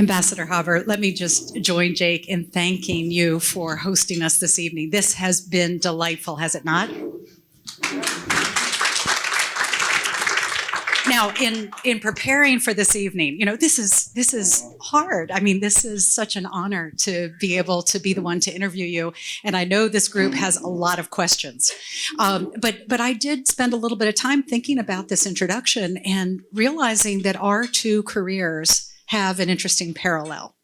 Ambassador Haber, let me just join Jake in thanking you for hosting us this evening. This has been delightful, has it not? Now, in preparing for this evening, you know, this is hard. I mean, this is such an honor to be able to be the one to interview you. And I know this group has a lot of questions. But I did spend a little bit of time thinking about this introduction and realizing that our two careers have an interesting parallel.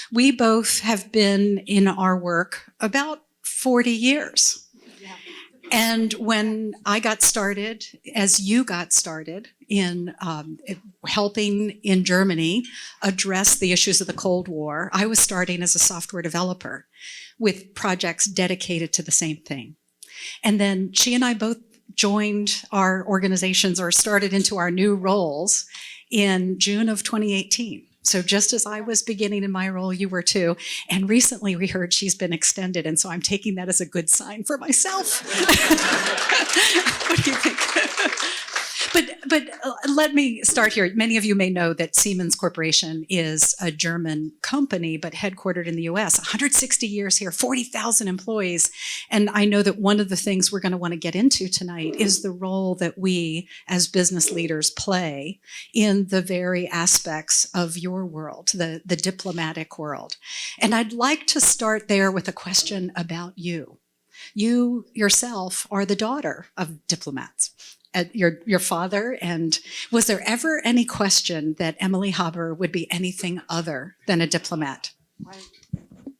We both have been in our work about 40 years. And when I got started, as you got started in helping in Germany address the issues of the Cold War, I was starting as a software developer with projects dedicated to the same thing. And then she and I both joined our organizations or started into our new roles in June of 2018. So just as I was beginning in my role, you were too. And recently we heard she's been extended. And so I'm taking that as a good sign for myself. What do you think? But let me start here. Many of you may know that Siemens Corporation is a German company, but headquartered in the US, 160 years here, 40,000 employees. And I know that one of the things we're going to want to get into tonight is the role that we as business leaders play in the very aspects of your world, the diplomatic world. And I'd like to start there with a question about you. You yourself are the daughter of diplomats. Your father, and was there ever any question that Emily Haber would be anything other than a diplomat?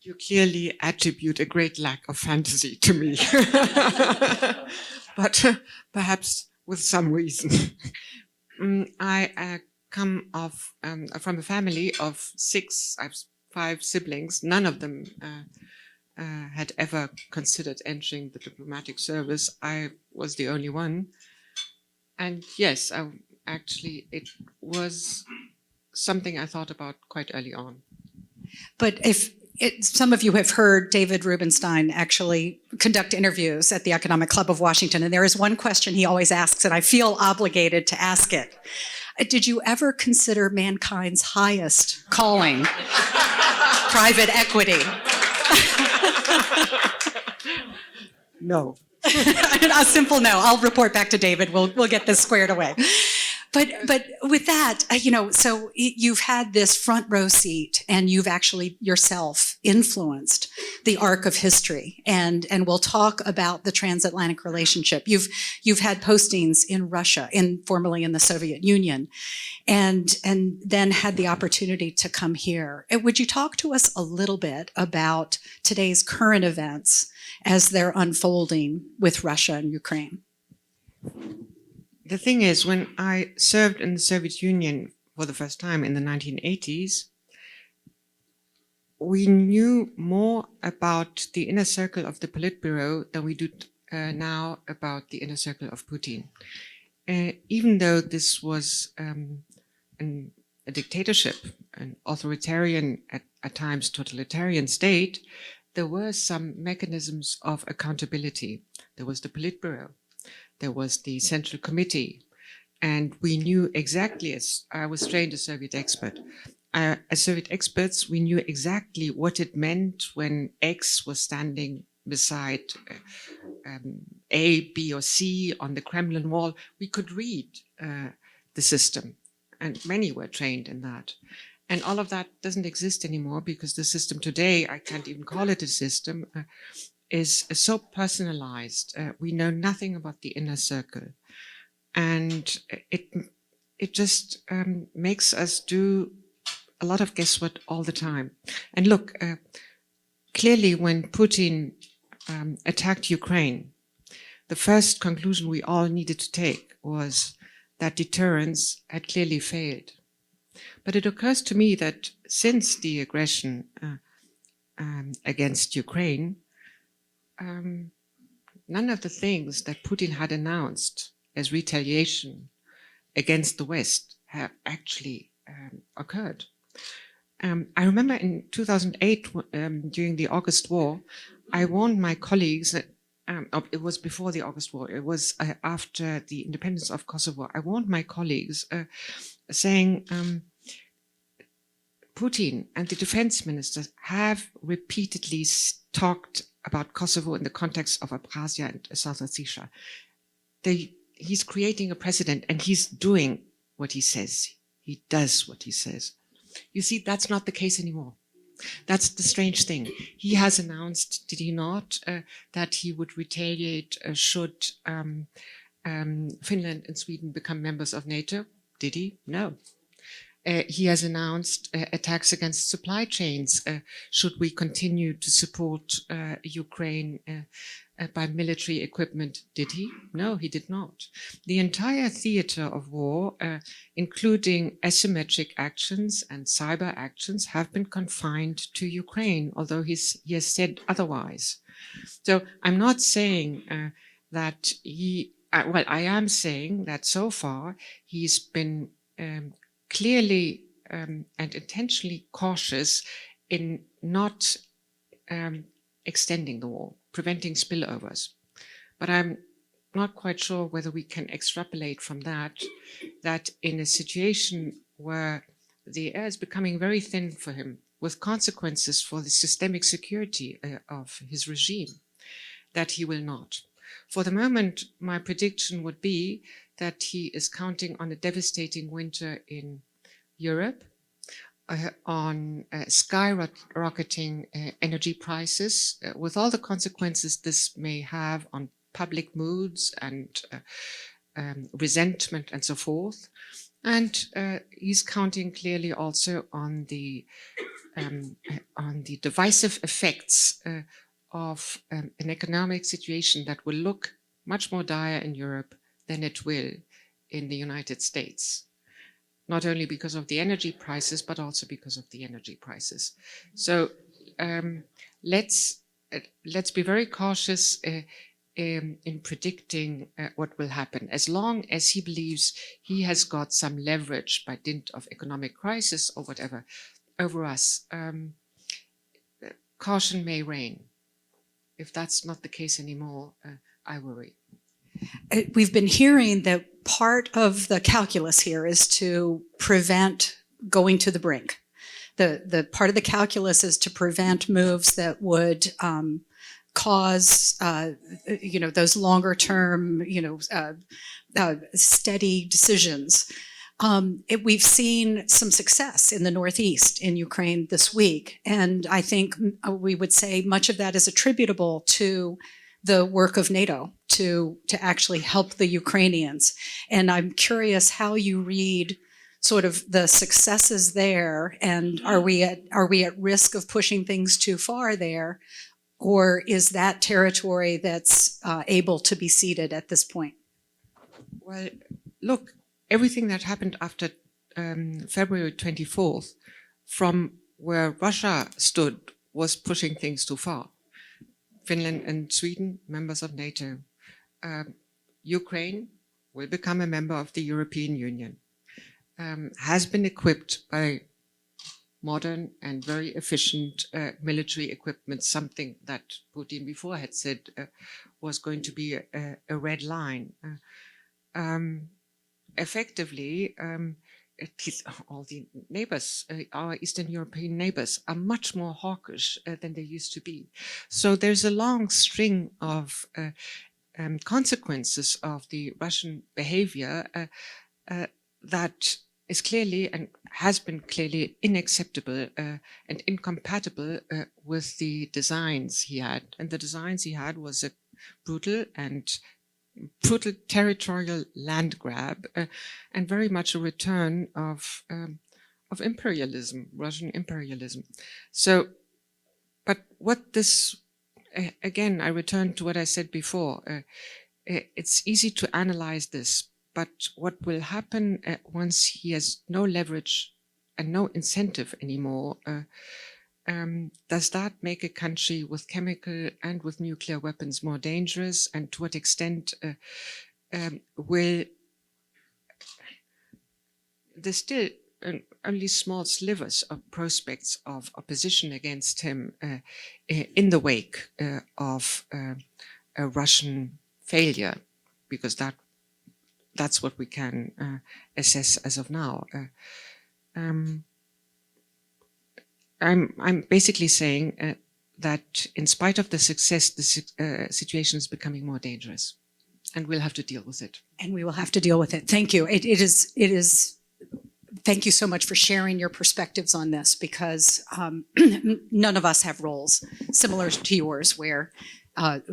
You clearly attribute a great lack of fantasy to me, but perhaps with some reason. I come from a family of 6. I have 5 siblings. None of them had ever considered entering the diplomatic service. I was the only one. And yes, actually, it was something I thought about quite early on. But some of you have heard David Rubenstein actually conduct interviews at the Economic Club of Washington, and there is one question he always asks, and I feel obligated to ask it. Did you ever consider mankind's highest calling, private equity? No. A simple no. I'll report back to David. We'll get this squared away. But with that, you know, so you've had this front row seat, and you've actually yourself influenced the arc of history, and we'll talk about the transatlantic relationship. You've had postings in Russia, formerly in the Soviet Union, and then had the opportunity to come here. Would you talk to us a little bit about today's current events as they're unfolding with Russia and Ukraine? The thing is, when I served in the Soviet Union for the first time in the 1980s, we knew more about the inner circle of the Politburo than we do now about the inner circle of Putin. Even though this was a dictatorship, an authoritarian, at times totalitarian state, there were some mechanisms of accountability. There was the Politburo. There was the Central Committee, and we knew exactly, as I was trained as Soviet expert, as Soviet experts, we knew exactly what it meant when X was standing beside A, B, or C on the Kremlin wall. We could read the system, and many were trained in that. And all of that doesn't exist anymore because the system today, I can't even call it a system, is so personalized. We know nothing about the inner circle. And it just makes us do a lot of guesswork all the time. And look, clearly when Putin attacked Ukraine, the first conclusion we all needed to take was that deterrence had clearly failed. But it occurs to me that since the aggression against Ukraine, none of the things that Putin had announced as retaliation against the West have actually occurred. I remember in 2008, during the August War, I warned my colleagues that it was before the August War, it was after the independence of Kosovo. I warned my colleagues saying, Putin and the defense ministers have repeatedly talked about Kosovo in the context of Abkhazia and South Ossetia. He's creating a precedent, and he's doing what he says. He does what he says. You see, that's not the case anymore. That's the strange thing. He has announced, did he not, that he would retaliate should Finland and Sweden become members of NATO? Did he? No. He has announced attacks against supply chains. Should we continue to support Ukraine by military equipment? Did he? No, he did not. The entire theater of war, including asymmetric actions and cyber actions, have been confined to Ukraine, although he has said otherwise. So I'm not saying that I am saying that so far he's been clearly and intentionally cautious in not extending the war, preventing spillovers. But I'm not quite sure whether we can extrapolate from that in a situation where the air is becoming very thin for him, with consequences for the systemic security of his regime, that he will not. For the moment, my prediction would be that he is counting on a devastating winter in Europe, on skyrocketing energy prices, with all the consequences this may have on public moods and resentment and so forth. And he's counting clearly also on the divisive effects of an economic situation that will look much more dire in Europe than it will in the United States. Not only because of the energy prices, but also because of the energy prices. So let's be very cautious in predicting what will happen. As long as he believes he has got some leverage by dint of economic crisis or whatever over us, caution may reign. If that's not the case anymore, I worry. We've been hearing that part of the calculus here is to prevent going to the brink. The part of the calculus is to prevent moves that would cause, those longer term, steady decisions. We've seen some success in the Northeast in Ukraine this week, and I think we would say much of that is attributable to the work of NATO to actually help the Ukrainians. And I'm curious how you read sort of the successes there, and are we at risk of pushing things too far there, or is that territory that's able to be ceded at this point? Well, look, everything that happened after February 24th, from where Russia stood, was pushing things too far. Finland and Sweden, members of NATO. Ukraine will become a member of the European Union, has been equipped by modern and very efficient military equipment, something that Putin before had said was going to be a red line. Effectively, all the neighbors, our Eastern European neighbors, are much more hawkish than they used to be. So there's a long string of consequences of the Russian behavior that is clearly and has been clearly unacceptable and incompatible with the designs he had. And the designs he had was a brutal territorial land grab, and very much a return of imperialism, Russian imperialism. So, but what this, again, I return to what I said before. It's easy to analyze this, but what will happen once he has no leverage and no incentive anymore? Does that make a country with chemical and with nuclear weapons more dangerous? And to what extent will there's still only small slivers of prospects of opposition against him in the wake of a Russian failure, because that's what we can assess as of now. I'm basically saying that in spite of the success, the situation is becoming more dangerous, and we'll have to deal with it. And we will have to deal with it. Thank you. It is. Thank you so much for sharing your perspectives on this, because none of us have roles similar to yours where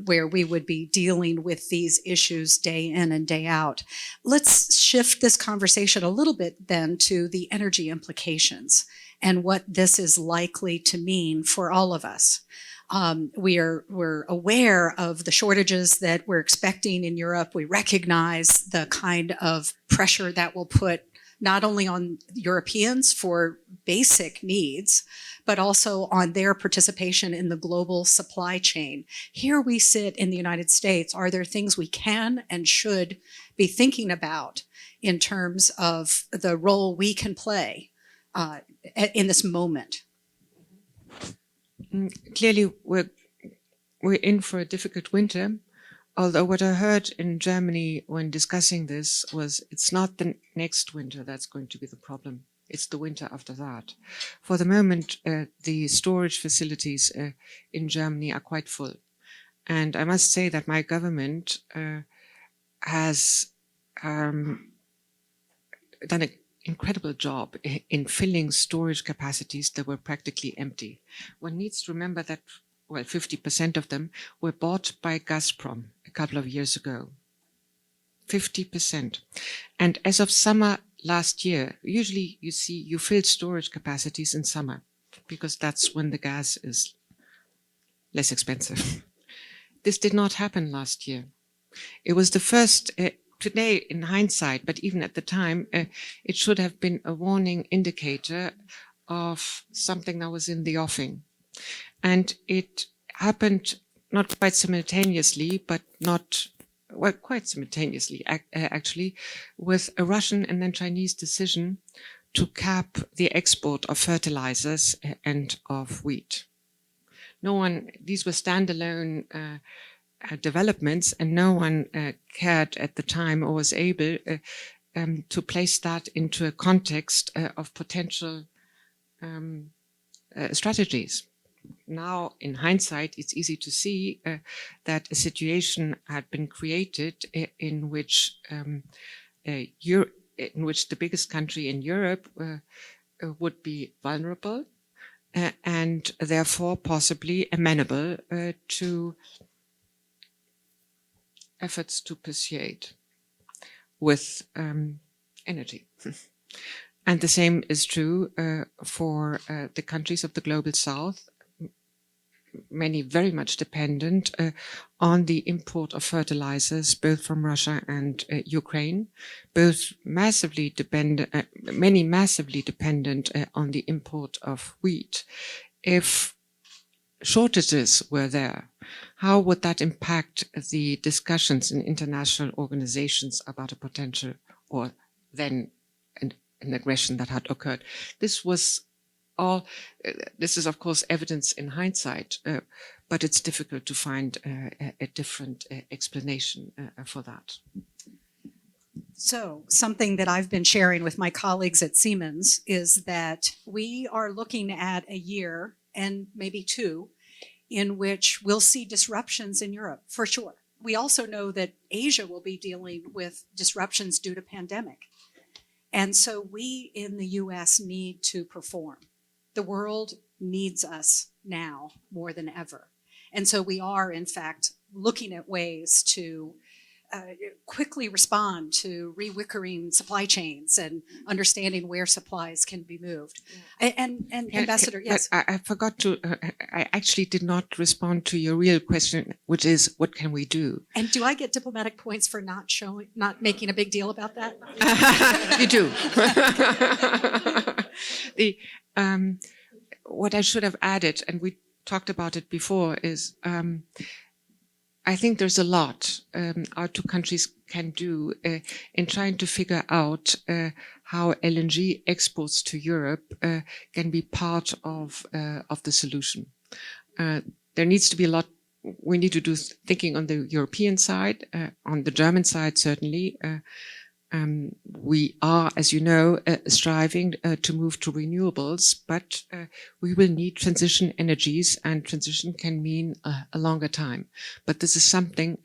we would be dealing with these issues day in and day out. Let's shift this conversation a little bit then to the energy implications and what this is likely to mean for all of us. We're aware of the shortages that we're expecting in Europe. We recognize the kind of pressure that will put not only on Europeans for basic needs, but also on their participation in the global supply chain. Here we sit in the United States. Are there things we can and should be thinking about in terms of the role we can play in this moment? Clearly, we're in for a difficult winter. Although what I heard in Germany when discussing this was it's not the next winter that's going to be the problem. It's the winter after that. For the moment, the storage facilities in Germany are quite full. And I must say that my government has done an incredible job in filling storage capacities that were practically empty. One needs to remember that 50% of them were bought by Gazprom a couple of years ago. 50%. And as of summer last year, usually you fill storage capacities in summer because that's when the gas is less expensive. This did not happen last year. It was the first, today in hindsight, but even at the time, it should have been a warning indicator of something that was in the offing. And it happened not quite simultaneously, but quite simultaneously, actually, with a Russian and then Chinese decision to cap the export of fertilizers and of wheat. These were standalone developments, and no one cared at the time or was able to place that into a context of potential strategies. Now, in hindsight, it's easy to see that a situation had been created in which the biggest country in Europe would be vulnerable and therefore possibly amenable to efforts to persuade with energy. And the same is true for the countries of the global south, many very much dependent on the import of fertilizers, both from Russia and Ukraine, many massively dependent on the import of wheat. If shortages were there, how would that impact the discussions in international organizations about a potential or then an aggression that had occurred? This is of course evidence in hindsight, but it's difficult to find a different explanation for that. So something that I've been sharing with my colleagues at Siemens is that we are looking at a year and maybe two in which we'll see disruptions in Europe, for sure. We also know that Asia will be dealing with disruptions due to pandemic. And so we in the US need to perform. The world needs us now more than ever. And so we are, in fact, looking at ways to quickly respond to rewickering supply chains and understanding where supplies can be moved. And Ambassador, yes. I forgot to, I actually did not respond to your real question, which is, what can we do? And do I get diplomatic points for not making a big deal about that? You do. What I should have added, and we talked about it before, is I think there's a lot our two countries can do in trying to figure out how LNG exports to Europe can be part of the solution. There needs to be a lot. We need to do thinking on the European side, on the German side certainly, We are, as you know, striving to move to renewables, but we will need transition energies, and transition can mean a longer time. But this is something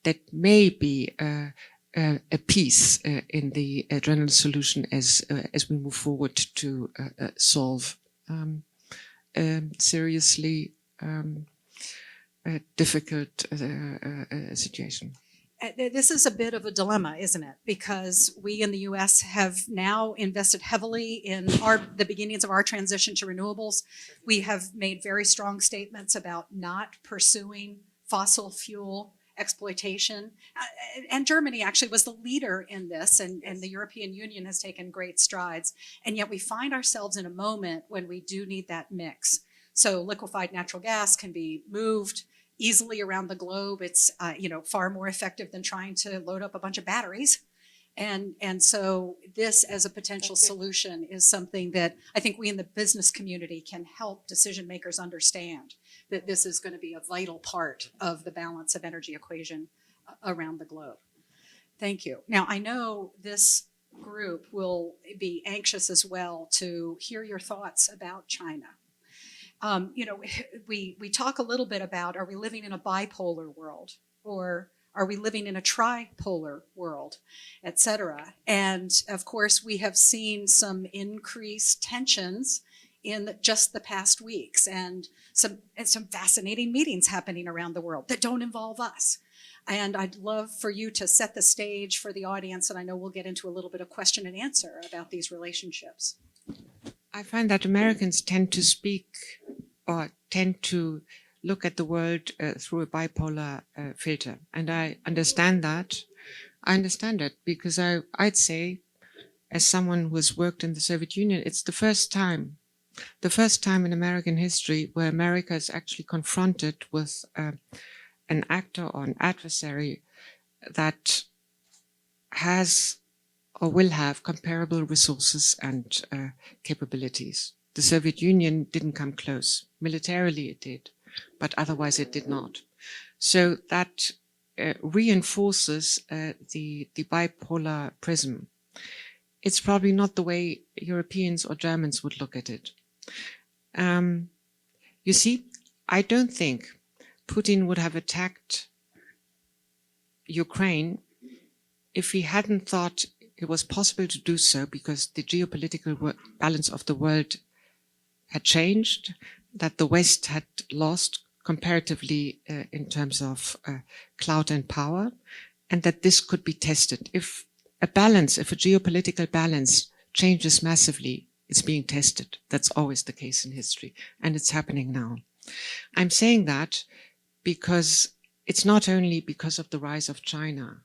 that may be a piece in the general solution as we move forward to solve seriously difficult situation. This is a bit of a dilemma, isn't it? Because we in the US have now invested heavily in the beginnings of our transition to renewables. We have made very strong statements about not pursuing fossil fuel exploitation. And Germany actually was the leader in this, and the European Union has taken great strides. And yet we find ourselves in a moment when we do need that mix. So liquefied natural gas can be moved easily around the globe. It's far more effective than trying to load up a bunch of batteries. And so this as a potential solution is something that I think we in the business community can help decision makers understand, that this is going to be a vital part of the balance of energy equation around the globe. Thank you. Now, I know this group will be anxious as well to hear your thoughts about China. We talk a little bit about, are we living in a bipolar world, or are we living in a tripolar world, et cetera? And of course, we have seen some increased tensions in just the past weeks, and some fascinating meetings happening around the world that don't involve us. And I'd love for you to set the stage for the audience, and I know we'll get into a little bit of question and answer about these relationships. I find that Americans tend to speak or tend to look at the world through a bipolar filter. And I understand that. I understand it because I'd say, as someone who has worked in the Soviet Union, it's the first time in American history where America is actually confronted with an actor or an adversary that has or will have comparable resources and capabilities. The Soviet Union didn't come close. Militarily it did, but otherwise it did not. So that reinforces the bipolar prism. It's probably not the way Europeans or Germans would look at it. You see, I don't think Putin would have attacked Ukraine if he hadn't thought it was possible to do so, because the geopolitical balance of the world had changed, that the West had lost comparatively in terms of clout and power, and that this could be tested. If a geopolitical balance changes massively, it's being tested. That's always the case in history, and it's happening now. I'm saying that because it's not only because of the rise of China.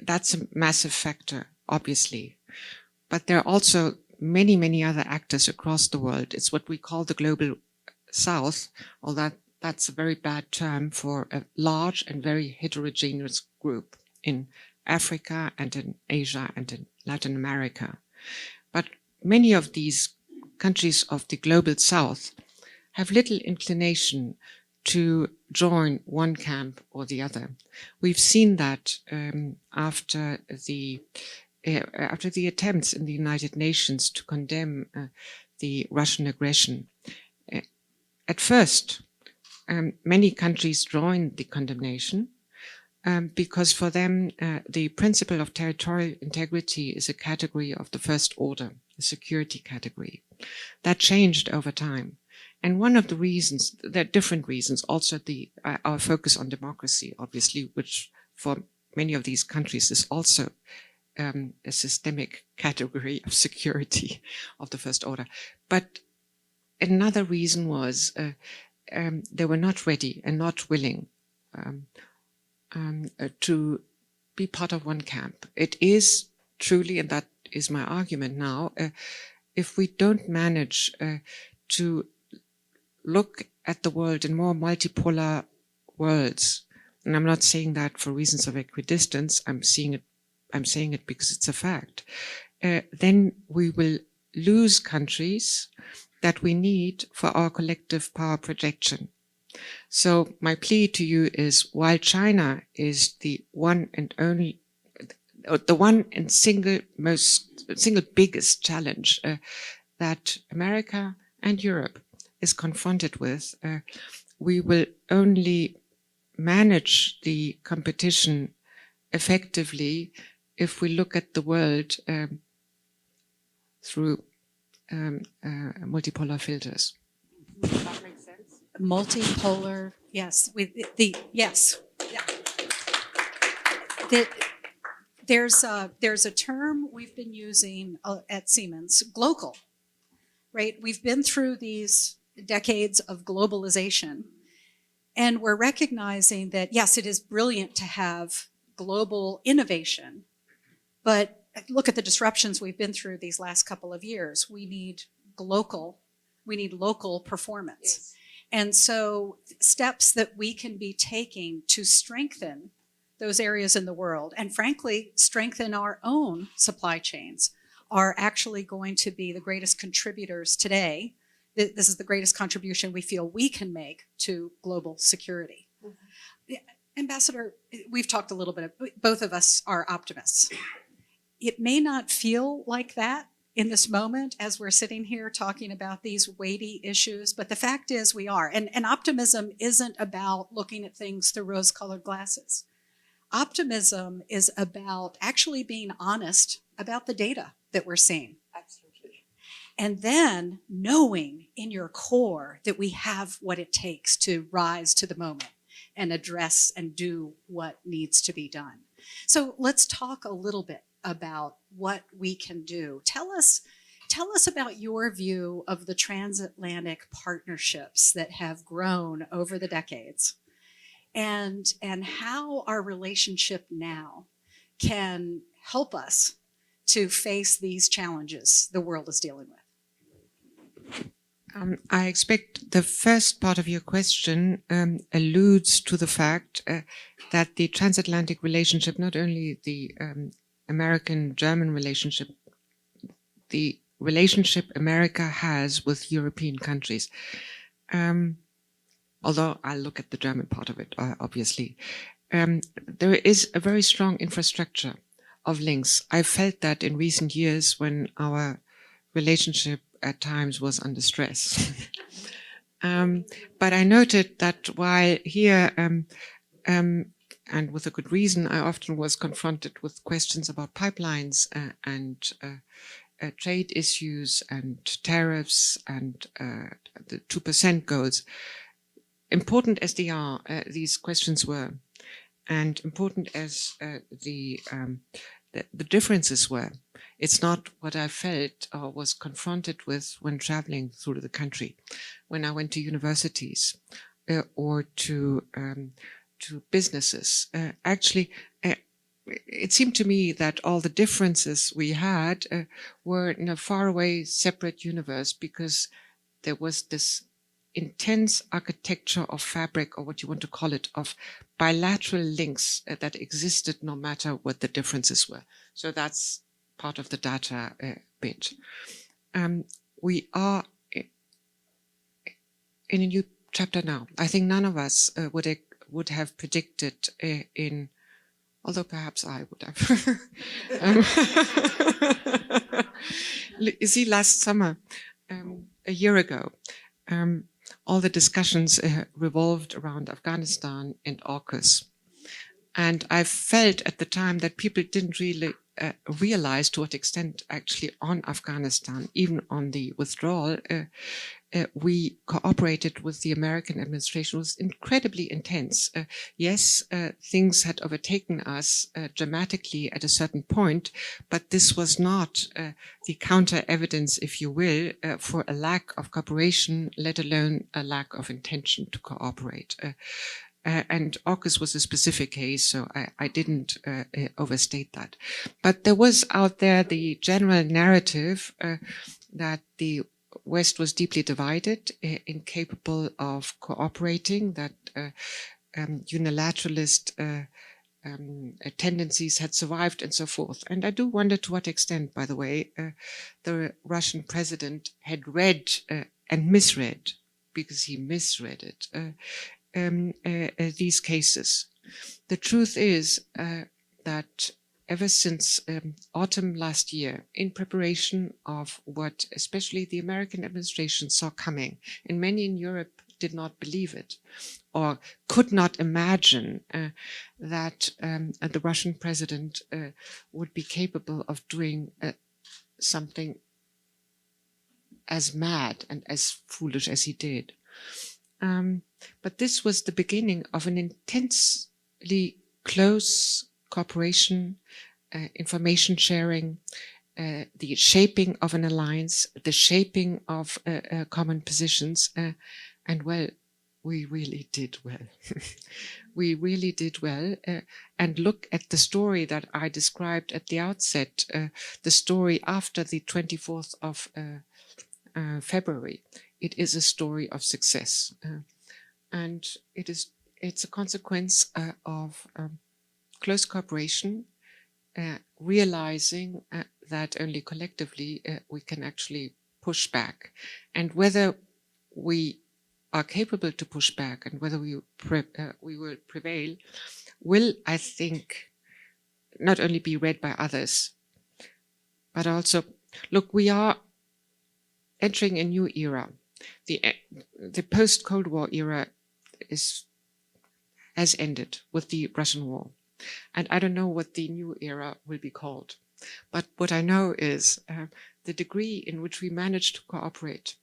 That's a massive factor, obviously. But there are also many, many other actors across the world. It's what we call the global south, although that's a very bad term for a large and very heterogeneous group in Africa and in Asia and in Latin America. But many of these countries of the global south have little inclination to join one camp or the other. We've seen that after the attempts in the United Nations to condemn the Russian aggression. At first, many countries joined the condemnation because for them the principle of territorial integrity is a category of the first order, a security category. That changed over time. And one of the reasons, there are different reasons, also our focus on democracy, obviously, which for many of these countries is also a systemic category of security of the first order. But another reason was they were not ready and not willing to be part of one camp. It is truly, and that is my argument now, if we don't manage to look at the world in more multipolar worlds, and I'm not saying that for reasons of equidistance, I'm saying it because it's a fact, then we will lose countries that we need for our collective power projection. So my plea to you is, while China is the one and only, the one and single biggest challenge that America and Europe is confronted with. We will only manage the competition effectively if we look at the world through multipolar filters. Does that make sense? Multipolar, yes. Yes. Yeah. There's a term we've been using at Siemens, global, right? We've been through these decades of globalization, and we're recognizing that, yes, it is brilliant to have global innovation, but look at the disruptions we've been through these last couple of years. We need local performance. Yes. And so steps that we can be taking to strengthen those areas in the world, and frankly, strengthen our own supply chains, are actually going to be the greatest contributors today. This is the greatest contribution we feel we can make to global security. Mm-hmm. Ambassador, we've talked a little bit, both of us are optimists. It may not feel like that in this moment as we're sitting here talking about these weighty issues, but the fact is we are. And optimism isn't about looking at things through rose-colored glasses. Optimism is about actually being honest about the data that we're seeing. Absolutely. And then knowing in your core that we have what it takes to rise to the moment and address and do what needs to be done. So let's talk a little bit about what we can do. Tell us about your view of the transatlantic partnerships that have grown over the decades, and how our relationship now can help us to face these challenges the world is dealing with. I expect the first part of your question alludes to the fact that the transatlantic relationship, not only the American-German relationship, the relationship America has with European countries, although I'll look at the German part of it, obviously, there is a very strong infrastructure of links. I felt that in recent years when our relationship at times was under stress. But I noted that while here, and with a good reason, I often was confronted with questions about pipelines and trade issues and tariffs and the 2% goals. Important as they are, these questions were, and important as the differences were, it's not what I felt or was confronted with when traveling through the country, when I went to universities or to businesses. Actually, it seemed to me that all the differences we had were in a faraway, separate universe, because there was this intense architecture of fabric, or what you want to call it, of bilateral links that existed no matter what the differences were. So that's part of the data bit. We are in a new chapter now. I think none of us would have predicted although perhaps I would have. You see, last summer, a year ago, all the discussions revolved around Afghanistan and AUKUS. And I felt at the time that people didn't really realize to what extent actually on Afghanistan, even on the withdrawal, we cooperated with the American administration. It was incredibly intense. Yes, things had overtaken us dramatically at a certain point, but this was not the counter evidence, if you will, for a lack of cooperation, let alone a lack of intention to cooperate. And AUKUS was a specific case, so I didn't overstate that. But there was out there the general narrative that the West was deeply divided, incapable of cooperating, that unilateralist tendencies had survived, and so forth. And I do wonder to what extent, by the way, the Russian president had read and misread, because he misread it, these cases. The truth is that ever since autumn last year, in preparation of what especially the American administration saw coming, and many in Europe did not believe it or could not imagine that the Russian president would be capable of doing something as mad and as foolish as he did. But this was the beginning of an intensely close cooperation, information sharing, the shaping of an alliance, the shaping of common positions, and well, we really did well. We really did well. And look at the story that I described at the outset, the story after the 24th of February. It is a story of success. And it's a consequence of close cooperation, realizing that only collectively we can actually push back. And whether we are capable to push back and whether we will prevail will, I think, not only be read by others, but also, look, we are entering a new era. The post-Cold War era has ended with the Russian war. And I don't know what the new era will be called. But what I know is the degree in which we manage to cooperate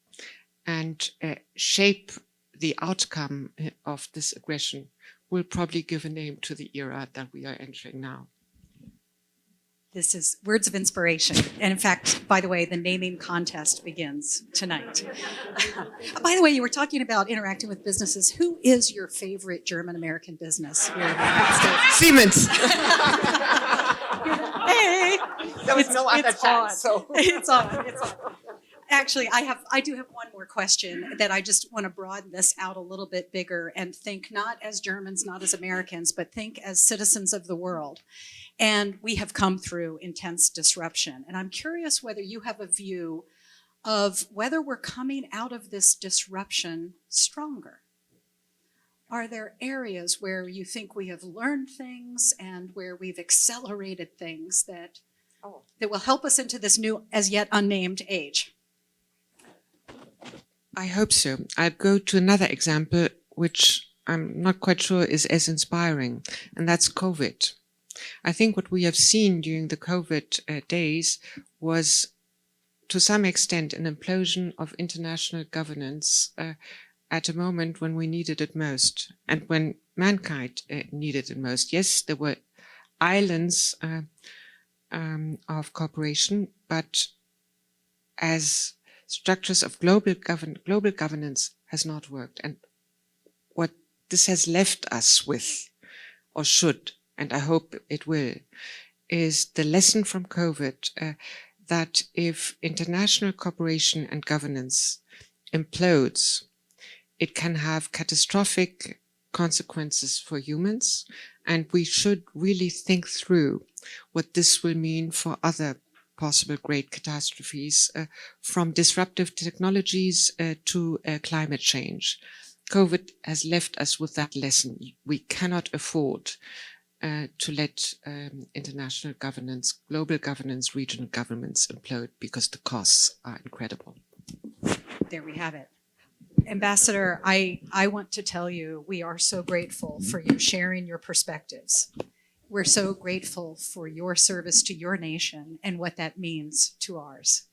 and shape the outcome of this aggression will probably give a name to the era that we are entering now. This is words of inspiration. And in fact, by the way, the naming contest begins tonight. By the way, you were talking about interacting with businesses. Who is your favorite German-American business here in the United States? Siemens. Hey, There was no other chance. So. It's on. It's on. Actually, I do have one more question that I just want to broaden this out a little bit bigger and think not as Germans, not as Americans, but think as citizens of the world. And we have come through intense disruption. And I'm curious whether you have a view of whether we're coming out of this disruption stronger. Are there areas where you think we have learned things and where we've accelerated things that will help us into this new, as yet unnamed age? I hope so. I'll go to another example, which I'm not quite sure is as inspiring, and that's COVID. I think what we have seen during the COVID days was, to some extent, an implosion of international governance at a moment when we needed it most, and when mankind needed it most. Yes, there were islands of cooperation, but as structures of global governance has not worked. And what this has left us with, or should, and I hope it will, is the lesson from COVID that if international cooperation and governance implodes, it can have catastrophic consequences for humans, and we should really think through what this will mean for other possible great catastrophes, from disruptive technologies to climate change. COVID has left us with that lesson. We cannot afford to let international governance, global governance, regional governments implode because the costs are incredible. There we have it. Ambassador, I want to tell you, we are so grateful for you sharing your perspectives. We're so grateful for your service to your nation and what that means to ours.